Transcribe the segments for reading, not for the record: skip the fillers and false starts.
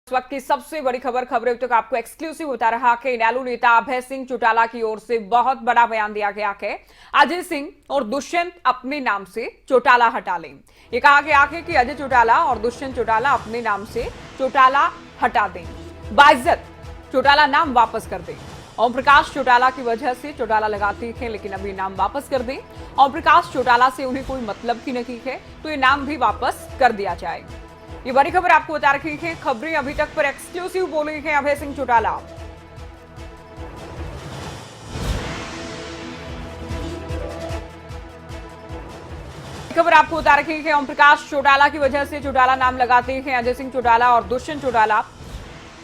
इस वक्त की सबसे बड़ी खबरें तक आपको एक्सक्लूसिव बता रहा कि इनेलो नेता अभय सिंह चौटाला की ओर से बहुत बड़ा बयान दिया गया है। अजय सिंह और दुष्यंत अपने नाम से चौटाला हटा लें। यह कहा गया है कि अजय चौटाला और दुष्यंत चौटाला अपने नाम से चौटाला हटा दें, बाइज्जत चौटाला नाम वापस कर दें। ओम प्रकाश चौटाला की वजह से चौटाला लगाती है, लेकिन अभी नाम वापस कर दें। ओम प्रकाश चौटाला से उन्हें कोई मतलब ही नहीं है, तो ये नाम भी वापस कर दिया जाए। ये बड़ी खबर आपको बता रखी है। खबरें अभी तक पर एक्सक्लूसिव बोले हैं अभय सिंह चौटाला। खबर आपको बता रखी है। ओम प्रकाश चौटाला की वजह से चौटाला नाम लगाते हैं अजय सिंह चौटाला और दुष्यंत चौटाला।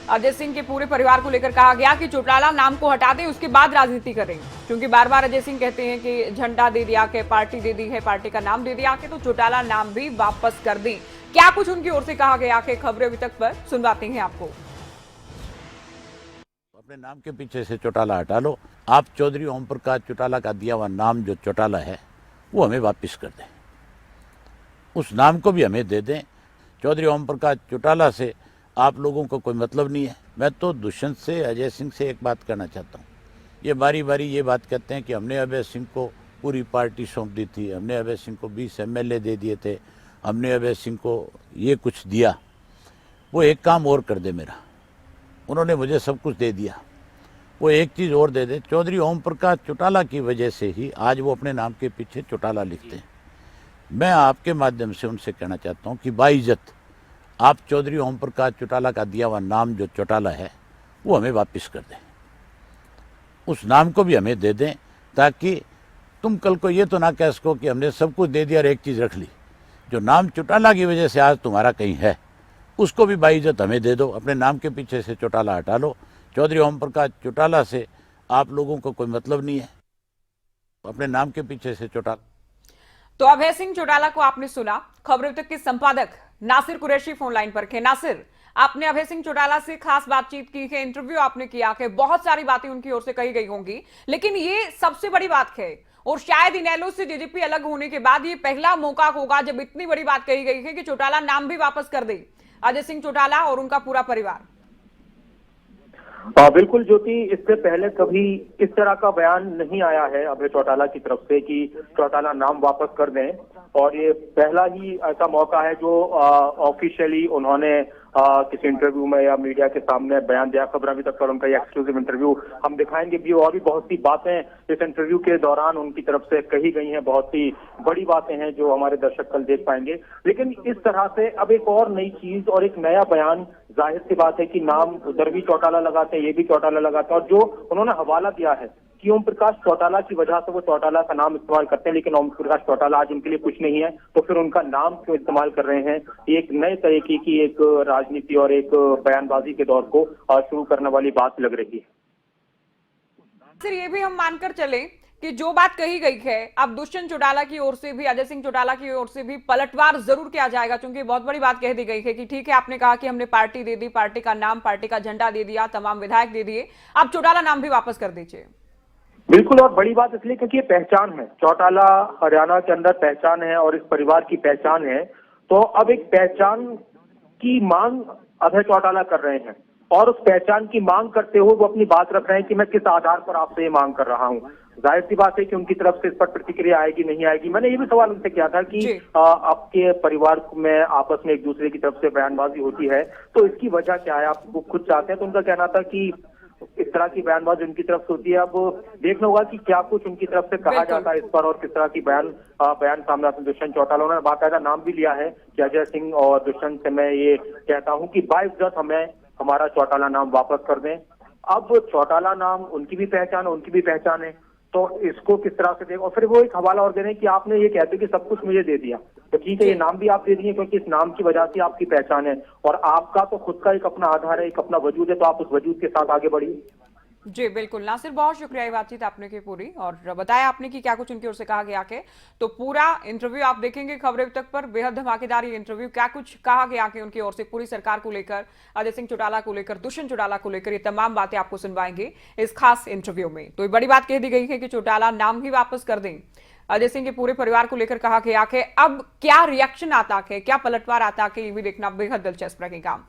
अजय सिंह के पूरे परिवार को लेकर कहा गया कि चौटाला नाम को हटा दें, उसके बाद राजनीति करें, क्योंकि बार बार अजय सिंह कहते हैं कि झंडा दे दिया के, पार्टी दे दी है, पार्टी का नाम दे दिया के, तो चौटाला नाम भी वापस कर दें। क्या कुछ उनकी ओर से कहा गया कि खबरें अभी तक पर सुनवाते हैं आपको। अपने नाम के पीछे से चौटाला हटा लो। आप चौधरी ओम प्रकाश चौटाला का दिया हुआ नाम जो चौटाला है वो हमें वापस कर दें, उस नाम को भी हमें दे दें। चौधरी ओम प्रकाश चौटाला से आप लोगों को कोई मतलब नहीं है। मैं तो दुष्यंत से, अजय सिंह से एक बात कहना चाहता हूँ। ये बारी बारी ये बात कहते हैं कि हमने अभय सिंह को पूरी पार्टी सौंप दी थी, हमने अभय सिंह को 20 MLA दे दिए थे, हमने अभय सिंह को ये कुछ दिया। वो एक काम और कर दे मेरा, उन्होंने मुझे सब कुछ दे दिया, वो एक चीज़ और दे दे। चौधरी ओम प्रकाश चौटाला की वजह से ही आज वो अपने नाम के पीछे चौटाला लिखते हैं। मैं आपके माध्यम से उनसे कहना चाहता हूँ कि बाइज्जत आप चौधरी ओम प्रकाश चौटाला का दिया हुआ नाम जो चौटाला है वो हमें वापस कर दें, उस नाम को भी हमें दे दें, ताकि तुम कल को ये तो ना कह सको कि हमने सब कुछ दे दिया और एक चीज़ रख ली। जो नाम चौटाला की वजह से आज तुम्हारा कहीं है, उसको भी बाइज्जत हमें दे दो। अपने नाम के पीछे से चौटाला हटा लो। चौधरी ओम प्रकाश चौटाला से आप लोगों को कोई मतलब नहीं है, अपने नाम के पीछे से चौटाला। तो अभय सिंह चौटाला को आपने सुना। खबरें तक के संपादक नासिर कुरैशी फोन लाइन पर थे। नासिर, आपने अभय सिंह चौटाला से खास बातचीत की है, इंटरव्यू आपने किया है, बहुत सारी बातें उनकी ओर से कही गई होंगी, लेकिन ये सबसे बड़ी बात है और शायद इनेलो से जेजेपी अलग होने के बाद ये पहला मौका होगा जब इतनी बड़ी बात कही गई है कि चौटाला नाम भी वापस कर दे, अजय सिंह चौटाला और उनका पूरा परिवार। बिल्कुल ज्योति, इससे पहले कभी इस तरह का बयान नहीं आया है अभय चौटाला की तरफ से कि चौटाला नाम वापस कर दें, और ये पहला ही ऐसा मौका है जो ऑफिशियली उन्होंने किसी इंटरव्यू में या मीडिया के सामने बयान दिया। खबर अभी तक पर उनका ये एक्सक्लूसिव इंटरव्यू हम दिखाएंगे भी, और भी बहुत सी बातें इस इंटरव्यू के दौरान उनकी तरफ से कही गई हैं, बहुत सी बड़ी बातें हैं जो हमारे दर्शक कल देख पाएंगे। लेकिन इस तरह से अब एक और नई चीज और एक नया बयान, जाहिर सी बात है कि नाम उधर भी चौटाला लगाते हैं, ये भी चौटाला लगाते हैं, और जो उन्होंने हवाला दिया है कि ओम प्रकाश चौटाला की वजह से वो चौटाला का नाम इस्तेमाल करते हैं, लेकिन ओम प्रकाश चौटाला आज उनके लिए कुछ नहीं है, तो फिर उनका नाम क्यों इस्तेमाल कर रहे हैं। एक नए तरीके की एक राजनीति और एक बयानबाजी के दौर को शुरू करने वाली बात लग रही है। सर, ये भी हम मानकर चले कि जो बात कही गई है, अब दुष्यंत चौटाला की ओर से भी, अजय सिंह चौटाला की ओर से भी पलटवार जरूर किया जाएगा, क्योंकि बहुत बड़ी बात कह दी गई है कि ठीक है, आपने कहा कि हमने पार्टी दे दी, पार्टी का नाम, पार्टी का झंडा दे दिया, तमाम विधायक दे दिए, अब चौटाला नाम भी वापस कर दीजिए। बिल्कुल, और बड़ी बात इसलिए क्योंकि ये पहचान है, चौटाला हरियाणा के अंदर पहचान है और इस परिवार की पहचान है। तो अब एक पहचान की मांग अभय चौटाला कर रहे हैं, और उस पहचान की मांग करते हुए वो अपनी बात रख रहे हैं कि मैं किस आधार पर आपसे ये मांग कर रहा हूँ। जाहिर सी बात है कि उनकी तरफ से इस पर प्रतिक्रिया आएगी, नहीं आएगी। मैंने ये भी सवाल उनसे किया था कि आपके परिवार में आपस में एक दूसरे की तरफ से बयानबाजी होती है, तो इसकी वजह क्या है, आप वो खुद चाहते हैं? तो उनका कहना था कि इस तरह की बयानबाजी उनकी तरफ से होती है। अब देखना होगा कि क्या कुछ उनकी तरफ से कहा जाता है इस पर, और किस तरह की बयान सामने आते हैं। दुष्यंत चौटाला उन्होंने बाकायदा नाम भी लिया है कि अजय सिंह और दुष्यंत से मैं ये कहता हूं कि बाइज्जत हमें हमारा चौटाला नाम वापस कर दें। अब चौटाला नाम उनकी भी पहचान है, उनकी भी पहचान है, तो इसको किस तरह से दें। और फिर वो एक हवाला और दे रहे हैं कि आपने ये कहते कि सब कुछ मुझे दे दिया, तो ठीक है, ये नाम भी आप दे दिए क्योंकि इस नाम की वजह से आपकी पहचान है, और आपका तो खुद का एक अपना आधार है, एक अपना वजूद है, तो आप उस वजूद के साथ आगे बढ़िए। जी बिल्कुल नासिर, बहुत शुक्रिया ये बातचीत आपने की पूरी, और बताया आपने कि क्या कुछ उनकी ओर से कहा गया के। तो पूरा इंटरव्यू आप देखेंगे खबरें तक पर, बेहद धमाकेदार ये इंटरव्यू, क्या कुछ कहा गया कि उनकी ओर से पूरी सरकार को लेकर, अजय सिंह चौटाला को लेकर, दुष्यंत चौटाला को लेकर, ये तमाम बातें आपको सुनवाएंगे इस खास इंटरव्यू में। तो ये बड़ी बात कह दी गई है कि चौटाला नाम ही वापस कर दें। अजय सिंह के पूरे परिवार को लेकर कहा गया कि अब क्या रिएक्शन आता है, क्या पलटवार आता है, ये भी देखना बेहद दिलचस्प रहेगा।